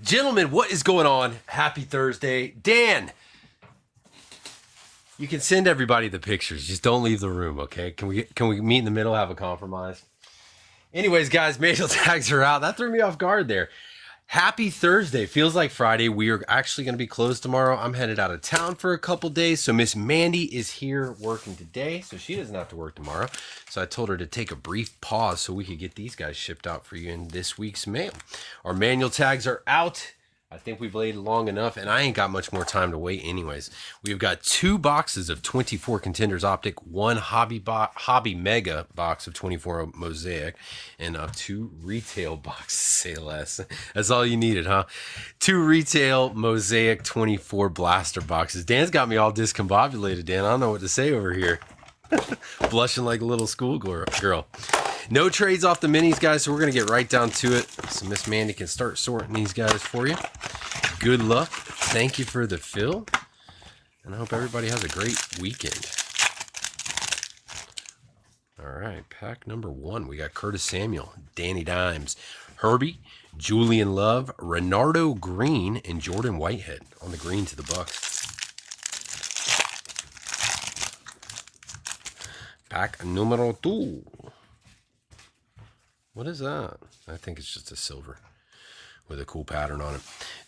Gentlemen, what is going on? Happy Thursday. Dan, you can send everybody the pictures. Just don't leave the room, okay? Can we meet in the middle, have a compromise? Anyways, guys, manual tags are out. That threw me off guard there. Happy Thursday. Feels like Friday. We are actually going to be closed tomorrow. I'm headed out of town for a couple days. So Miss Mandy is here working today. So she doesn't have to work tomorrow. So I told her to take a brief pause so we could get these guys shipped out for you in this week's mail. Our manual tags are out. I think we've waited long enough, and I ain't got much more time to wait anyways. We've got 2 boxes of 24 Contenders Optic, 1 hobby mega box of 24 Mosaic, and 2 retail boxes, say less. That's all you needed, huh? 2 retail Mosaic 24 blaster boxes. Dan's got me all discombobulated, Dan. I don't know what to say over here. Blushing like a little school girl. No trades off the minis, guys, so we're going to get right down to it. So Miss Mandy can start sorting these guys for you. Good luck. Thank you for the fill. And I hope everybody has a great weekend. All right, pack number 1. We got Curtis Samuel, Danny Dimes, Herbie, Julian Love, Renardo Green, and Jordan Whitehead on the green to the Bucks. Pack numero 2. What is that? I think it's just a silver with a cool pattern on it.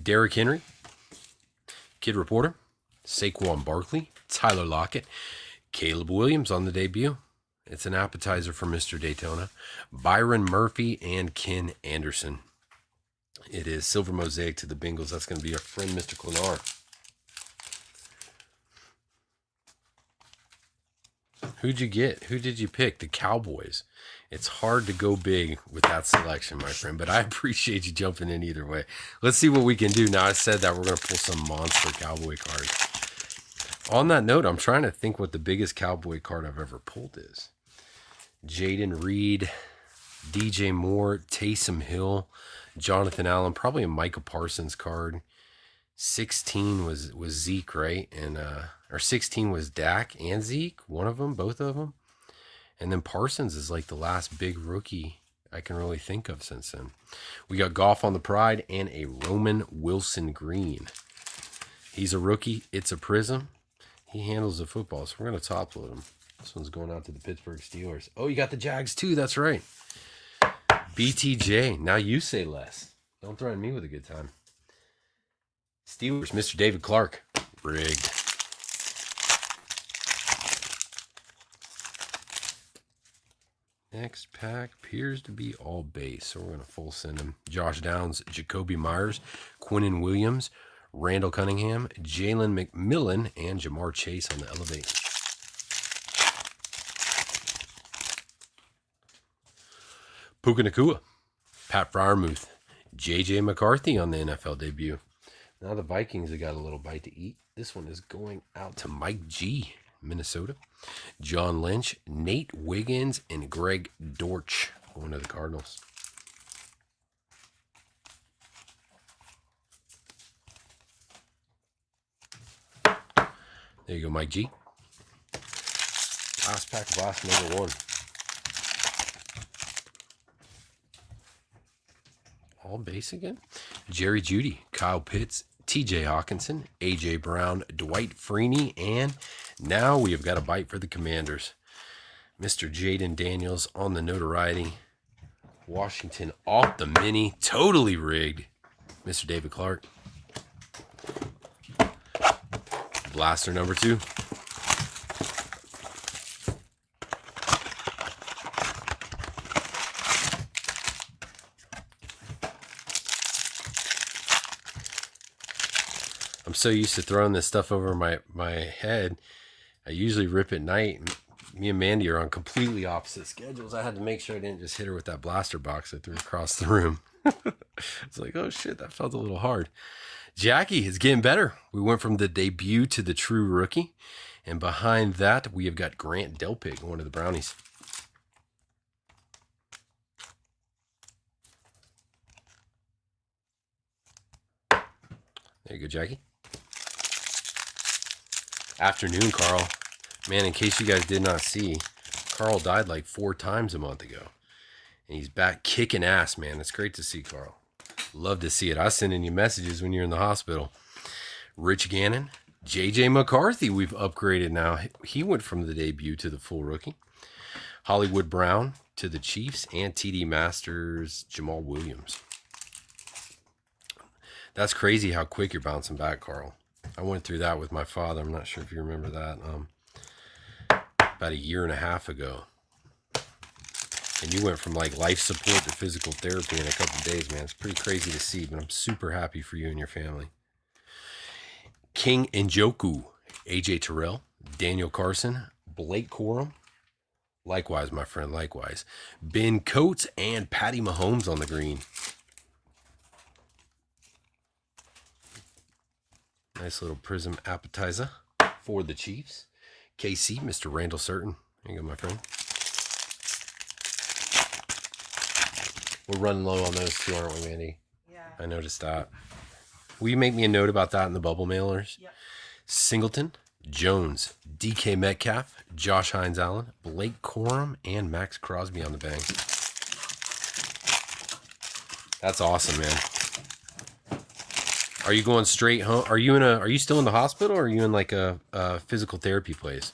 Derrick Henry, Kid Reporter, Saquon Barkley, Tyler Lockett, Caleb Williams on the debut. It's an appetizer for Mr. Daytona. Byron Murphy and Ken Anderson. It is silver mosaic to the Bengals. That's going to be our friend, Mr. Clonar. Who'd you get? Who did you pick? The Cowboys. It's hard to go big with that selection, my friend, but I appreciate you jumping in either way. Let's see what we can do. Now I said that we're going to pull some monster Cowboy cards. On that note, I'm trying to think what the biggest Cowboy card I've ever pulled is. Jaden Reed, DJ Moore, Taysom Hill, Jonathan Allen, probably a Micah Parsons card. 16 was Zeke, right? And or 16 was Dak and Zeke, one of them, both of them. And then Parsons is like the last big rookie I can really think of since then. We got Goff on the Pride and a Roman Wilson green. He's a rookie. It's a prism. He handles the football, so we're going to top load him. This one's going out to the Pittsburgh Steelers. Oh, you got the Jags too. That's right. BTJ. Now you say less. Don't threaten me with a good time. Steelers, Mr. David Clark. Rigged. Next pack appears to be all base, so we're going to full send him. Josh Downs, Jacoby Myers, Quinnen Williams, Randall Cunningham, Jalen McMillan, and Jamar Chase on the Elevate. Puka Nacua, Pat Freiermuth, J.J. McCarthy on the NFL debut. Now the Vikings have got a little bite to eat. This one is going out to Mike G., Minnesota. John Lynch, Nate Wiggins, and Greg Dortch, one of the Cardinals. There you go, Mike G. Last pack of blast number 1. All base again. Jerry Jeudy, Kyle Pitts, TJ Hawkinson, AJ Brown, Dwight Freeney, and now we have got a bite for the Commanders. Mr. Jaden Daniels on the notoriety. Washington off the mini, totally rigged. Mr. David Clark. Blaster number 2. I'm so used to throwing this stuff over my head. I usually rip at night. Me and Mandy are on completely opposite schedules. I had to make sure I didn't just hit her with that blaster box I threw across the room. It's like, oh shit, that felt a little hard. Jackie is getting better. We went from the debut to the true rookie. And behind that, we have got Grant Delpig, one of the Brownies. There you go, Jackie. Afternoon, Carl. Man, in case you guys did not see, Carl died like 4 times a month ago. And he's back kicking ass, man. It's great to see Carl. Love to see it. I was sending you messages when you're in the hospital. Rich Gannon. J.J. McCarthy, we've upgraded now. He went from the debut to the full rookie. Hollywood Brown to the Chiefs, and TD Masters, Jamal Williams. That's crazy how quick you're bouncing back, Carl. I went through that with my father. I'm not sure if you remember that. About a year and a half ago. And you went from like life support to physical therapy in a couple of days, man. It's pretty crazy to see, but I'm super happy for you and your family. King Njoku, AJ Terrell, Daniel Carson, Blake Corum. Likewise, my friend, likewise. Ben Coates and Patty Mahomes on the green. Nice little prism appetizer for the Chiefs. KC, Mr. Randall Certain. There you go, my friend. We're running low on those too, aren't we, Mandy? Yeah. I noticed that. Will you make me a note about that in the bubble mailers? Yep. Singleton, Jones, DK Metcalf, Josh Hines Allen, Blake Corum, and Max Crosby on the bang. That's awesome, man. Are you going straight home? Are you still in the hospital, or are you in like a physical therapy place?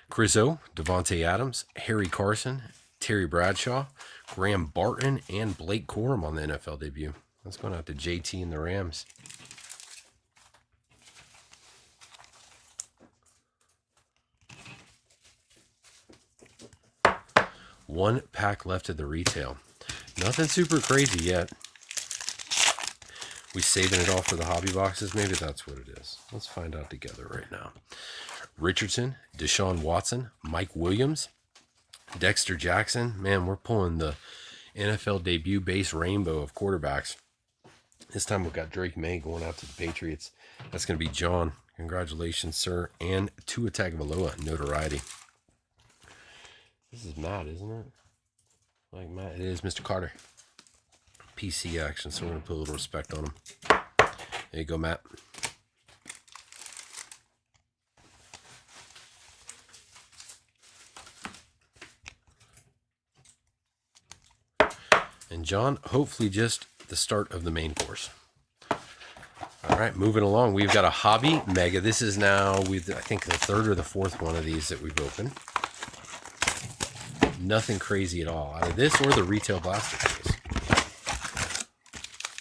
Chris O, Devontae Adams, Harry Carson, Terry Bradshaw, Graham Barton, and Blake Corum on the NFL debut. That's going out to JT and the Rams. One pack left at the retail. Nothing super crazy yet. We saving it all for the hobby boxes? Maybe that's what it is. Let's find out together right now. Richardson, Deshaun Watson, Mike Williams, Dexter Jackson. Man, we're pulling the NFL debut base rainbow of quarterbacks. This time we've got Drake May going out to the Patriots. That's going to be John. Congratulations, sir. And Tua Tagovailoa, notoriety. This is Matt, isn't it? Like Matt, it is Mr. Carter. PC action, so we're going to put a little respect on him. There you go, Matt. And John, hopefully just the start of the main course. All right, moving along. We've got a hobby mega. This is now, I think, the third or the fourth one of these that we've opened. Nothing crazy at all out of this or the retail blaster case.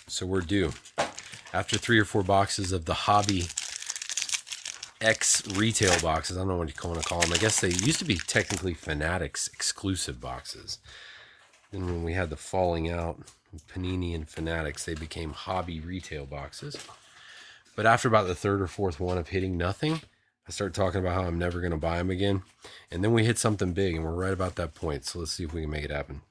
So we're due. After 3 or 4 boxes of the hobby X retail boxes, I don't know what you want to call them. I guess they used to be technically Fanatics exclusive boxes. Then when we had the falling out, Panini and Fanatics, they became hobby retail boxes. But after about the 3rd or 4th one of hitting nothing, I started talking about how I'm never going to buy them again. And then we hit something big, and we're right about that point. So let's see if we can make it happen.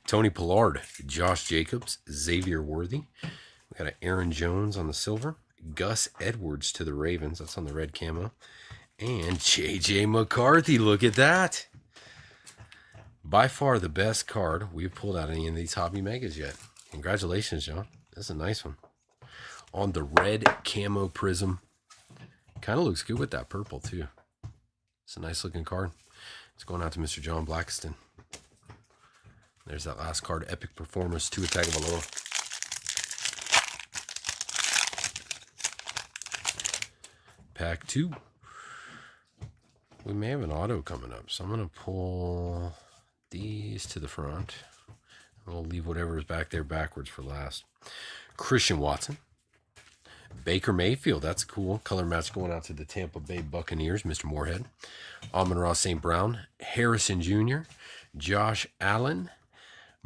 Tony Pollard, Josh Jacobs, Xavier Worthy. We got an Aaron Jones on the silver. Gus Edwards to the Ravens. That's on the red camo. And J.J. McCarthy. Look at that. By far the best card we've pulled out of any of these hobby megas yet. Congratulations, John. That's a nice one. On the red camo prism. Kind of looks good with that purple, too. It's a nice looking card. It's going out to Mr. John Blackiston. There's that last card, Epic Performance, Tua Tagovailoa. Pack 2. We may have an auto coming up, so I'm going to pull these to the front. We'll leave whatever is back there backwards for last. Christian Watson. Baker Mayfield, that's cool. Color match going out to the Tampa Bay Buccaneers, Mr. Moorhead. Amon-Ra St. Brown, Harrison Jr., Josh Allen,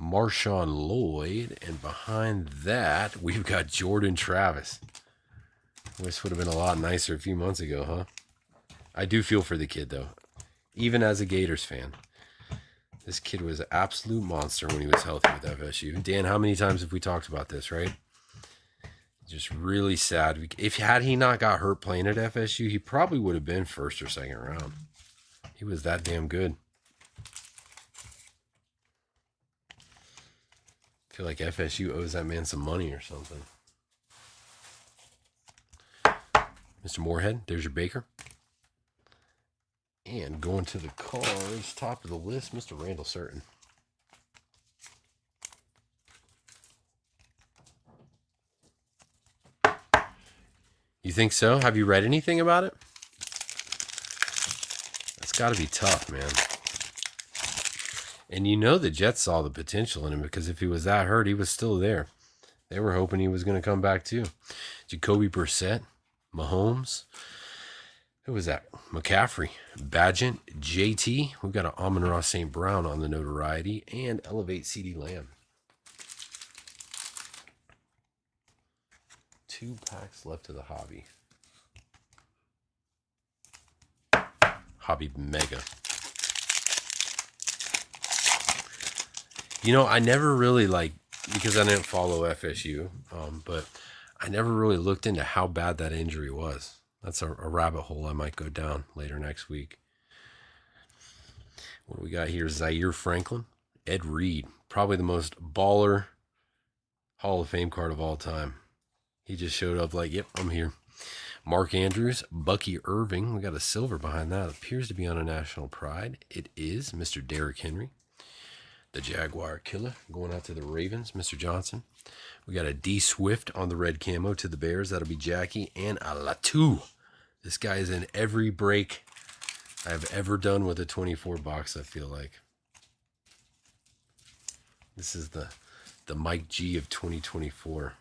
Marshawn Lloyd, and behind that, we've got Jordan Travis. This would have been a lot nicer a few months ago, huh? I do feel for the kid, though. Even as a Gators fan. This kid was an absolute monster when he was healthy with FSU. Dan, how many times have we talked about this, right? Just really sad. If had he not got hurt playing at FSU, he probably would have been 1st or 2nd round. He was that damn good. I feel like FSU owes that man some money or something. Mr. Moorhead, there's your Baker. And going to the cards, top of the list, Mr. Randall Certain. You think so? Have you read anything about it? That's got to be tough, man. And you know the Jets saw the potential in him, because if he was that hurt, he was still there. They were hoping he was going to come back too. Jacoby Brissett, Mahomes. Who was that? McCaffrey, Badgett, JT. We've got an Amon-Ra St. Brown on the notoriety, and Elevate CD Lamb. 2 packs left of the hobby. Hobby Mega. You know, I never really because I didn't follow FSU, but I never really looked into how bad that injury was. That's a rabbit hole I might go down later next week. What we got here? Zaire Franklin, Ed Reed, probably the most baller Hall of Fame card of all time. He just showed up like, yep, I'm here. Mark Andrews, Bucky Irving. We got a silver behind that. Appears to be on a National Pride. It is Mr. Derrick Henry. The Jaguar Killer going out to the Ravens, Mr. Johnson. We got a D Swift on the red camo to the Bears. That'll be Jackie. And a Latu. This guy is in every break I've ever done with a 24 box, I feel like. This is the Mike G of 2024.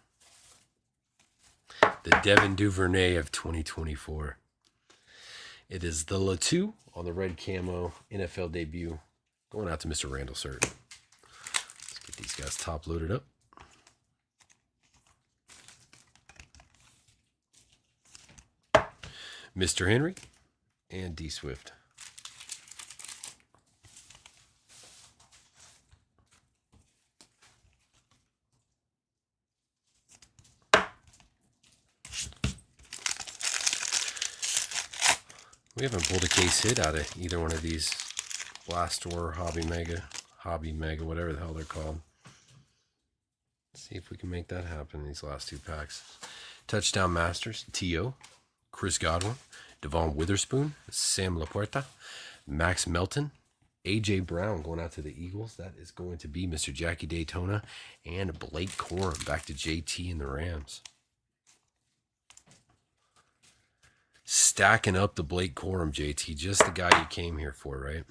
The Devin Duvernay of 2024. It is the Latu on the red camo NFL debut. Going out to Mr. Randall Certain. Let's get these guys top loaded up. Mr. Henry and D Swift. We haven't pulled a case hit out of either one of these. Blaster, Hobby Mega, whatever the hell they're called. Let's see if we can make that happen in these last 2 packs. Touchdown Masters, T.O., Chris Godwin, Devon Witherspoon, Sam Laporta, Max Melton, A.J. Brown going out to the Eagles. That is going to be Mr. Jackie Daytona, and Blake Corum back to JT and the Rams. Stacking up the Blake Corum, JT. Just the guy you came here for, right?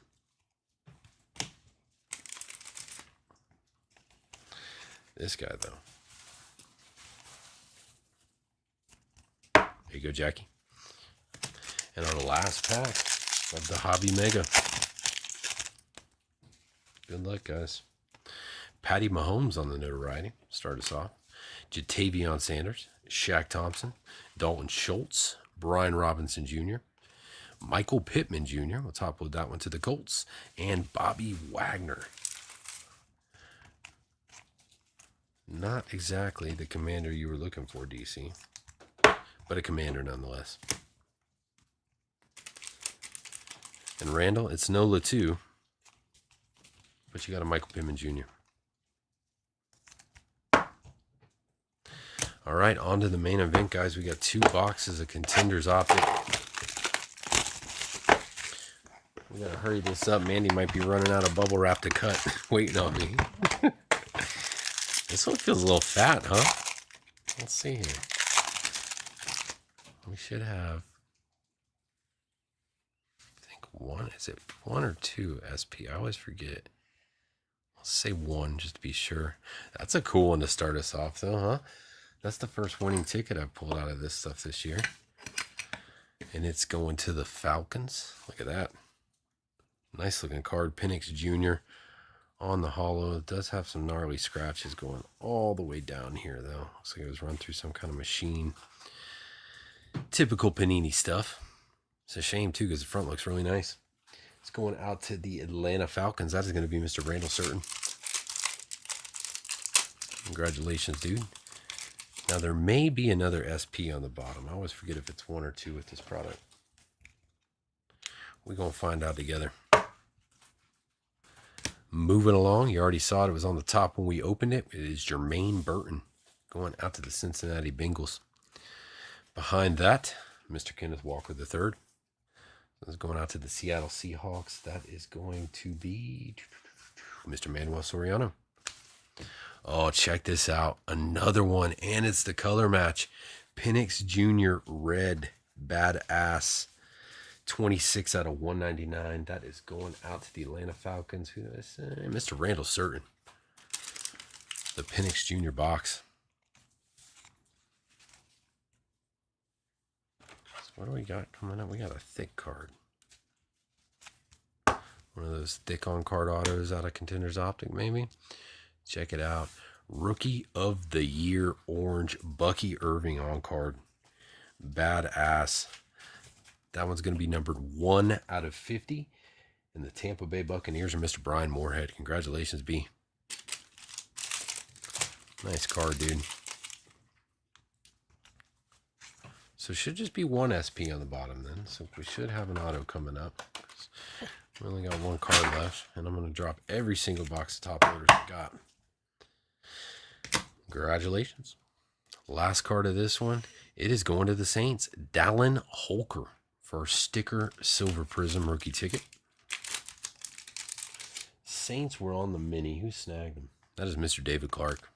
This guy, though. There you go, Jackie. And our last pack of the Hobby Mega. Good luck, guys. Patty Mahomes on the notoriety. Start us off. Jatavion Sanders. Shaq Thompson. Dalton Schultz. Brian Robinson Jr. Michael Pittman Jr. We'll top load that one to the Colts. And Bobby Wagner. Not exactly the commander you were looking for, DC. But a commander nonetheless. And Randall, it's no Latu. But you got a Michael Pittman Jr. All right, on to the main event, guys. We got 2 boxes of Contenders Optic. We got to hurry this up. Mandy might be running out of bubble wrap to cut. Waiting on me. This one feels a little fat, huh? Let's see here. We should have, I think 1. Is it 1 or 2 SP? I always forget. I'll say 1 just to be sure. That's a cool one to start us off, though, huh? That's the first winning ticket I've pulled out of this stuff this year. And it's going to the Falcons. Look at that. Nice looking card. Penix Jr. on the hollow. It does have some gnarly scratches going all the way down here, though. Looks like it was run through some kind of machine. Typical Panini stuff. It's a shame, too, because the front looks really nice. It's going out to the Atlanta Falcons. That is going to be Mr. Randall Certain. Congratulations, dude. Now, there may be another SP on the bottom. I always forget if it's 1 or 2 with this product. We're going to find out together. Moving along. You already saw it. It was on the top when we opened it. It is Jermaine Burton going out to the Cincinnati Bengals. Behind that, Mr. Kenneth Walker III. That's going out to the Seattle Seahawks. That is going to be Mr. Manuel Soriano. Oh, check this out. Another one, and it's the color match. Penix Jr. red. Badass. 26 out of 199. That is going out to the Atlanta Falcons. Who did I say? Mr. Randall Certain. The Penix Jr. box. So what do we got coming up? We got a thick card. One of those thick on-card autos out of Contenders Optic, maybe. Check it out. Rookie of the Year orange. Bucky Irving on-card. Badass. That one's going to be numbered 1 out of 50. And the Tampa Bay Buccaneers are Mr. Brian Moorhead. Congratulations, B. Nice card, dude. So it should just be 1 SP on the bottom then. So we should have an auto coming up. We only got 1 card left. And I'm going to drop every single box of top loaders we got. Congratulations. Last card of this one. It is going to the Saints. Dallin Holker. For sticker silver prism rookie ticket. Saints were on the mini. Who snagged them? That is Mr. David Clark.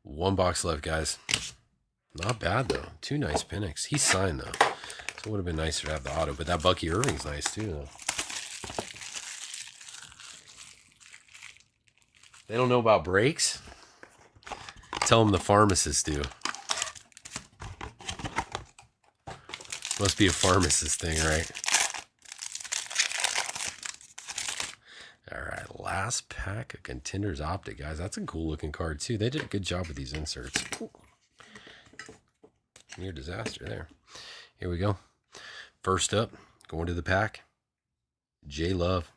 One box left, guys. Not bad, though. 2 nice Penix. He's signed, though. So it would have been nicer to have the auto. But that Bucky Irving's nice, too, though. They don't know about breaks? Tell them the pharmacists do. Must be a pharmacist thing, right? All right, last pack of Contenders Optic, guys. That's a cool looking card, too. They did a good job with these inserts. Ooh. Near disaster there. Here we go. First up, going to the pack. J Love.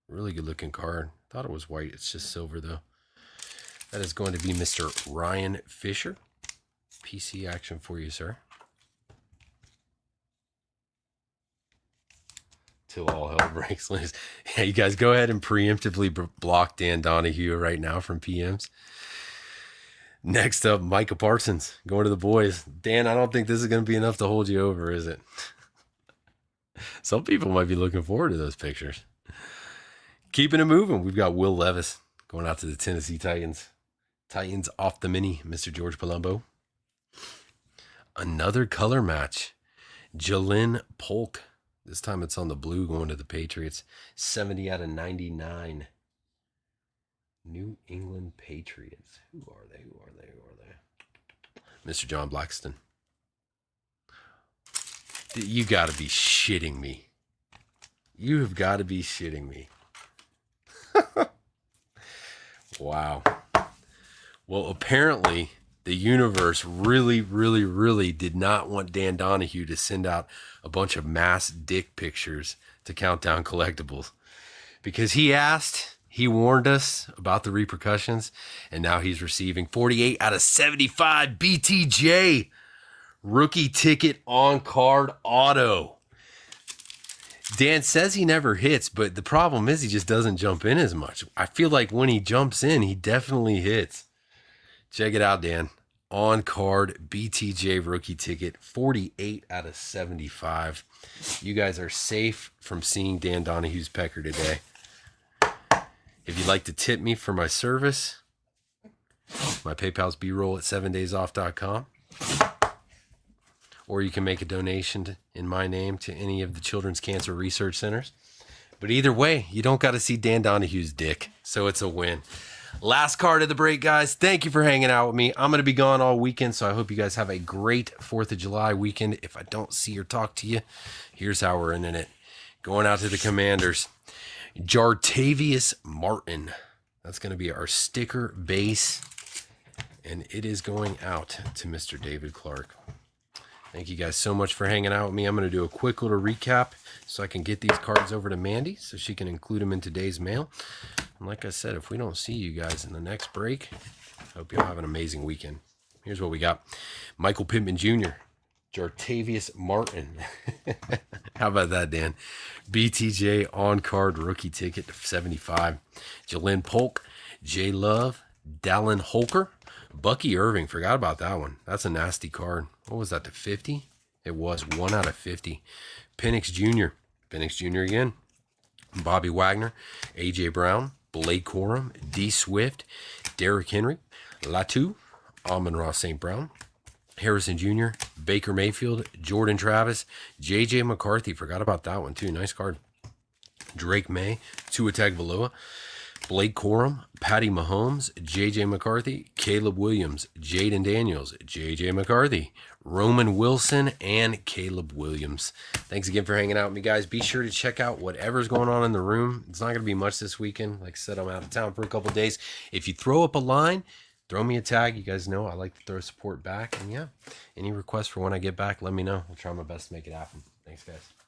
Really good looking card. Thought it was white. It's just silver, though. That is going to be Mr. Ryan Fisher. PC action for you, sir. Till all hell breaks loose. Yeah, you guys go ahead and preemptively block Dan Donahue right now from PMs. Next up, Micah Parsons. Going to the boys. Dan, I don't think this is going to be enough to hold you over, is it? Some people might be looking forward to those pictures. Keeping it moving. We've got Will Levis going out to the Tennessee Titans. Titans off the mini, Mr. George Palumbo. Another color match. Jalen Polk. This time it's on the blue going to the Patriots. 70 out of 99. New England Patriots. Who are they? Who are they? Who are they? Mr. John Blackston. You got to be shitting me. You have got to be shitting me. Wow. Well, apparently the universe really did not want Dan Donahue to send out a bunch of mass dick pictures to Countdown Collectibles. Because he asked, he warned us about the repercussions, and now he's receiving 48 out of 75 BTJ rookie ticket on card auto. Dan says he never hits, but the problem is he just doesn't jump in as much. I feel like when he jumps in, he definitely hits. Check it out, Dan. On card BTJ rookie ticket, 48 out of 75. You guys are safe from seeing Dan Donahue's pecker today. If you'd like to tip me for my service, my PayPal's B-roll at 7daysoff.com. Or you can make a donation in my name to any of the Children's Cancer Research Centers. But either way, you don't got to see Dan Donahue's dick, so it's a win. Last card of the break, guys. Thank you for hanging out with me. I'm going to be gone all weekend, so I hope you guys have a great 4th of July weekend. If I don't see or talk to you, here's how we're ending it. Going out to the Commanders. Jartavius Martin. That's going to be our sticker base. And it is going out to Mr. David Clark. Thank you guys so much for hanging out with me. I'm going to do a quick little recap so I can get these cards over to Mandy so she can include them in today's mail. And like I said, if we don't see you guys in the next break, I hope you'll have an amazing weekend. Here's what we got. Michael Pittman Jr., Jartavius Martin. How about that, Dan? BTJ on-card rookie ticket to 75. Jalen Polk, J Love, Dallin Holker, Bucky Irving. Forgot about that one. That's a nasty card. What was that, to 50? It was 1 out of 50. Penix Jr. Penix Jr. again. Bobby Wagner, A.J. Brown, Blake Corum, D. Swift, Derrick Henry, Latu, Amon-Ra St. Brown, Harrison Jr., Baker Mayfield, Jordan Travis, J.J. McCarthy. Forgot about that one, too. Nice card. Drake May, Tua Tagovailoa, Blake Corum, Patty Mahomes, J.J. McCarthy, Caleb Williams, Jaden Daniels, J.J. McCarthy, Roman Wilson, and Caleb Williams. Thanks again for hanging out with me, guys. Be sure to check out whatever's going on in the room. It's not going to be much this weekend. Like I said, I'm out of town for a couple days. If you throw up a line, throw me a tag. You guys know I like to throw support back. And yeah, any requests for when I get back, let me know. I'll try my best to make it happen. Thanks, guys.